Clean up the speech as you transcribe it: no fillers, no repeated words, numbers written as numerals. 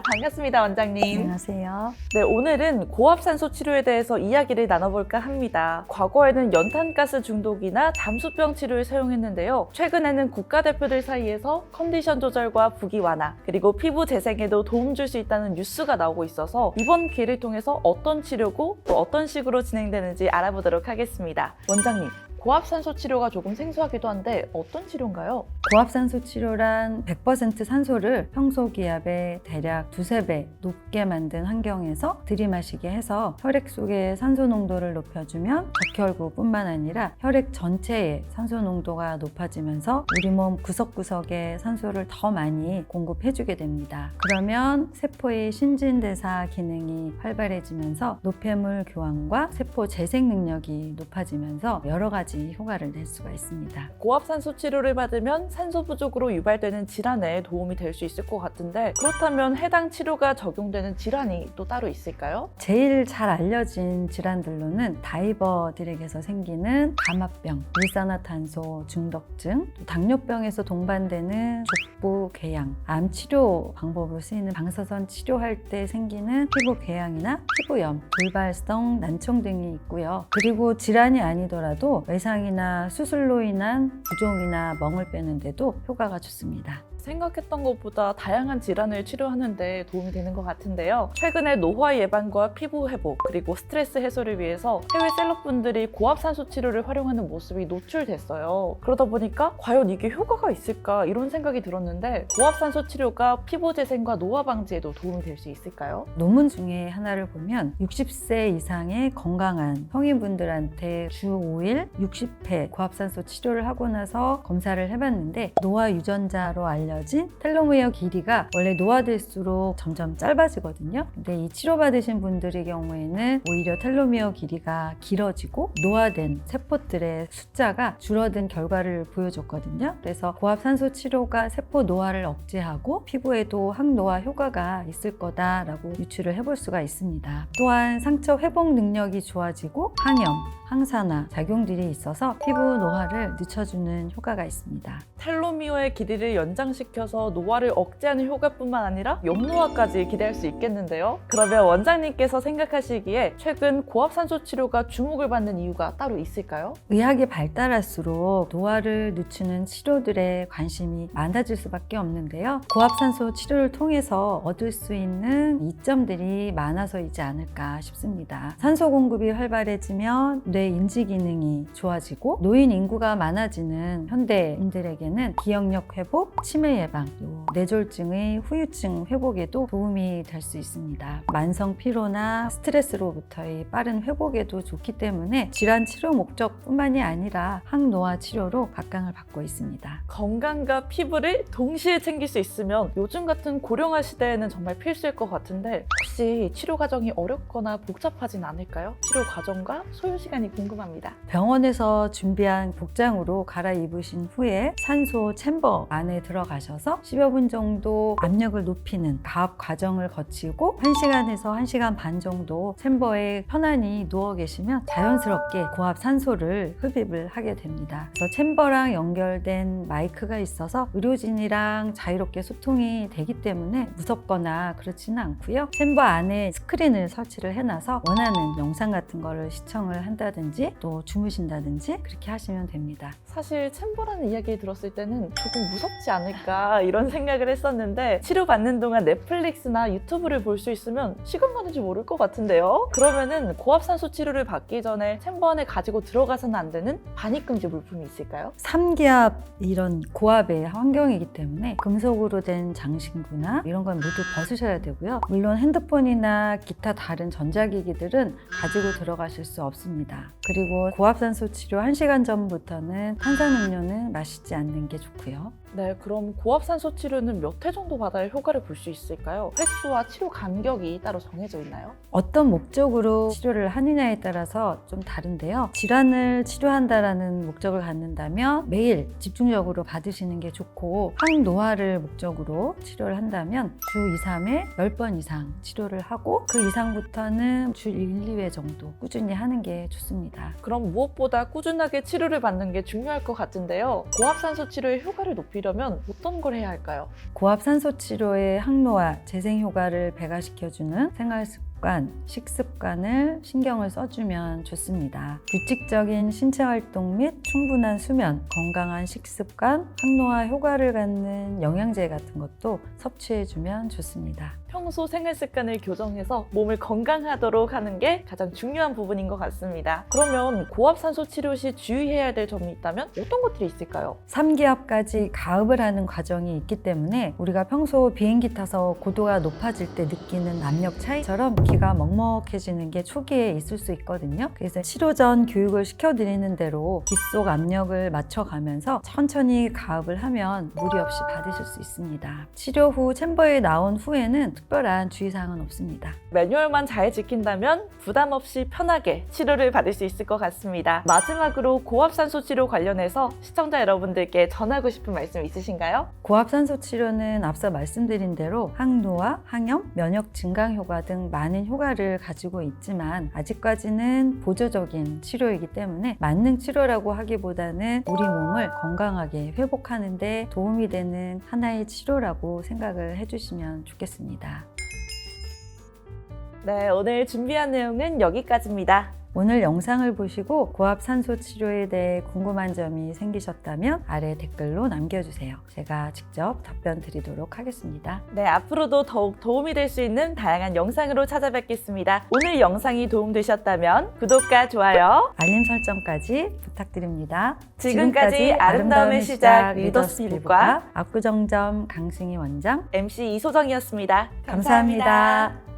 반갑습니다, 원장님. 안녕하세요. 네, 오늘은 고압산소 치료에 대해서 이야기를 나눠볼까 합니다. 과거에는 연탄가스 중독이나 잠수병 치료를 사용했는데요. 최근에는 국가대표들 사이에서 컨디션 조절과 부기 완화, 그리고 피부 재생에도 도움 줄 수 있다는 뉴스가 나오고 있어서 이번 기회를 통해서 어떤 치료고 또 어떤 식으로 진행되는지 알아보도록 하겠습니다. 원장님, 고압산소 치료가 조금 생소하기도 한데 어떤 치료인가요? 고압산소 치료란 100% 산소를 평소 기압의 대략 두세 배 높게 만든 환경에서 들이마시게 해서 혈액 속의 산소 농도를 높여주면 적혈구뿐만 아니라 혈액 전체의 산소 농도가 높아지면서 우리 몸 구석구석에 산소를 더 많이 공급해주게 됩니다. 그러면 세포의 신진대사 기능이 활발해지면서 노폐물 교환과 세포 재생 능력이 높아지면서 여러 가지 효과를 낼 수가 있습니다. 고압산소 치료를 받으면 산소 부족으로 유발되는 질환에 도움이 될 수 있을 것 같은데, 그렇다면 해당 치료가 적용되는 질환이 또 따로 있을까요? 제일 잘 알려진 질환들로는 다이버들에게서 생기는 감압병, 일산화탄소 중독증, 또 당뇨병에서 동반되는 족부 궤양, 암 치료 방법으로 쓰이는 방사선 치료할 때 생기는 피부 궤양이나 피부염, 돌발성 난청 등이 있고요. 그리고 질환이 아니더라도 외상이나 수술로 인한 부종이나 멍을 빼는데도 효과가 좋습니다. 생각했던 것보다 다양한 질환을 치료하는데 도움이 되는 것 같은데요. 최근에 노화 예방과 피부 회복, 그리고 스트레스 해소를 위해서 해외 셀럽분들이 고압산소 치료를 활용하는 모습이 노출됐어요. 그러다 보니까 과연 이게 효과가 있을까 이런 생각이 들었는데, 고압산소 치료가 피부 재생과 노화 방지에도 도움이 될 수 있을까요? 논문 중에 하나를 보면 60세 이상의 건강한 성인분들한테 주 5일 60회 고압산소 치료를 하고 나서 검사를 해봤는데, 노화 유전자로 알려진 텔로미어 길이가 원래 노화될수록 점점 짧아지거든요. 근데 이 치료받으신 분들의 경우에는 오히려 텔로미어 길이가 길어지고 노화된 세포들의 숫자가 줄어든 결과를 보여줬거든요. 그래서 고압산소 치료가 세포 노화를 억제하고 피부에도 항노화 효과가 있을 거다라고 유추를 해볼 수가 있습니다. 또한 상처 회복 능력이 좋아지고 항염, 항산화 작용들이 있어서 피부 노화를 늦춰주는 효과가 있습니다. 텔로미어의 길이를 연장시켜서 노화를 억제하는 효과뿐만 아니라 역노화까지 기대할 수 있겠는데요. 그러면 원장님께서 생각하시기에 최근 고압산소 치료가 주목을 받는 이유가 따로 있을까요? 의학이 발달할수록 노화를 늦추는 치료들에 관심이 많아질 수밖에 없는데요. 고압산소 치료를 통해서 얻을 수 있는 이점들이 많아서이지 않을까 싶습니다. 산소 공급이 활발해지면 뇌 인지 기능이 좋아지고, 노인 인구가 많아지는 현대인들에게는 기억력 회복, 치매 예방, 또 뇌졸중의 후유증 회복에도 도움이 될 수 있습니다. 만성 피로나 스트레스로부터의 빠른 회복에도 좋기 때문에 질환 치료 목적뿐만이 아니라 항노화 치료로 각광을 받고 있습니다. 건강과 피부를 동시에 챙길 수 있으면 요즘 같은 고령화 시대에는 정말 필수일 것 같은데, 혹시 치료 과정이 어렵거나 복잡하진 않을까요? 치료 과정과 소요 시간이 궁금합니다. 병원에서 준비한 복장으로 갈아입으신 후에 산소 챔버 안에 들어가셔서 10여 분 정도 압력을 높이는 가압 과정을 거치고 1시간에서 1시간 반 정도 챔버에 편안히 누워 계시면 자연스럽게 고압 산소를 흡입을 하게 됩니다. 그래서 챔버랑 연결된 마이크가 있어서 의료진이랑 자유롭게 소통이 되기 때문에 무섭거나 그렇지는 않고요. 챔버 안에 스크린을 설치를 해놔서 원하는 영상 같은 거를 시청을 한다든지 또 주무신다든지 그렇게 하시면 됩니다. 사실 챔버라는 이야기를 들었을 때는 조금 무섭지 않을까 이런 생각을 했었는데, 치료받는 동안 넷플릭스나 유튜브를 볼 수 있으면 시간 가는 줄 모를 것 같은데요. 그러면은 고압산소 치료를 받기 전에 챔버 안에 가지고 들어가서는 안 되는 반입금지 물품이 있을까요? 3기압 이런 고압의 환경이기 때문에 금속으로 된 장신구나 이런 건 모두 벗으셔야 되고요. 물론 핸드폰이나 기타 다른 전자기기들은 가지고 들어가실 수 없습니다. 그리고 고압산소 치료 1시간 전부터는 탄산음료는 마시지 않는 게 좋고요. 네, 그럼 고압산소 치료는 몇 회 정도 받아야 효과를 볼 수 있을까요? 횟수와 치료 간격이 따로 정해져 있나요? 어떤 목적으로 치료를 하느냐에 따라서 좀 다른데요. 질환을 치료한다라는 목적을 갖는다면 매일 집중적으로 받으시는 게 좋고, 항노화를 목적으로 치료를 한다면 주 2, 3회 10번 이상 치료를 하고, 그 이상부터는 주 1, 2회 정도 꾸준히 하는 게 좋습니다. 그럼 무엇보다 꾸준하게 치료를 받는 게 중요할 것 같은데요. 고압산소 치료의 효과를 높일 높이려면 어떤 걸 해야 할까요? 고압산소 치료의 항노화, 재생 효과를 배가시켜주는 생활 습관, 식습관을 신경을 써주면 좋습니다. 규칙적인 신체 활동 및 충분한 수면, 건강한 식습관, 항노화 효과를 갖는 영양제 같은 것도 섭취해주면 좋습니다. 평소 생활 습관을 교정해서 몸을 건강하도록 하는 게 가장 중요한 부분인 것 같습니다. 그러면 고압산소 치료 시 주의해야 될 점이 있다면 어떤 것들이 있을까요? 3기압까지 가압을 하는 과정이 있기 때문에 우리가 평소 비행기 타서 고도가 높아질 때 느끼는 압력 차이처럼 기가 먹먹해지는 게 초기에 있을 수 있거든요. 그래서 치료 전 교육을 시켜드리는 대로 귓 속 압력을 맞춰가면서 천천히 가압을 하면 무리 없이 받으실 수 있습니다. 치료 후 챔버에 나온 후에는 특별한 주의사항은 없습니다. 매뉴얼만 잘 지킨다면 부담 없이 편하게 치료를 받을 수 있을 것 같습니다. 마지막으로 고압산소 치료 관련해서 시청자 여러분들께 전하고 싶은 말씀 있으신가요? 고압산소 치료는 앞서 말씀드린 대로 항노화, 항염, 면역 증강 효과 등 많은 효과를 가지고 있지만 아직까지는 보조적인 치료이기 때문에 만능 치료라고 하기보다는 우리 몸을 건강하게 회복하는 데 도움이 되는 하나의 치료라고 생각을 해주시면 좋겠습니다. 네, 오늘 준비한 내용은 여기까지입니다. 오늘 영상을 보시고 고압산소 치료에 대해 궁금한 점이 생기셨다면 아래 댓글로 남겨주세요. 제가 직접 답변 드리도록 하겠습니다. 네, 앞으로도 더욱 도움이 될 수 있는 다양한 영상으로 찾아뵙겠습니다. 오늘 영상이 도움되셨다면 구독과 좋아요, 알림 설정까지 부탁드립니다. 지금까지 아름다움의 시작 리더스 필과 압구정점 강승희 원장 MC 이소정이었습니다. 감사합니다.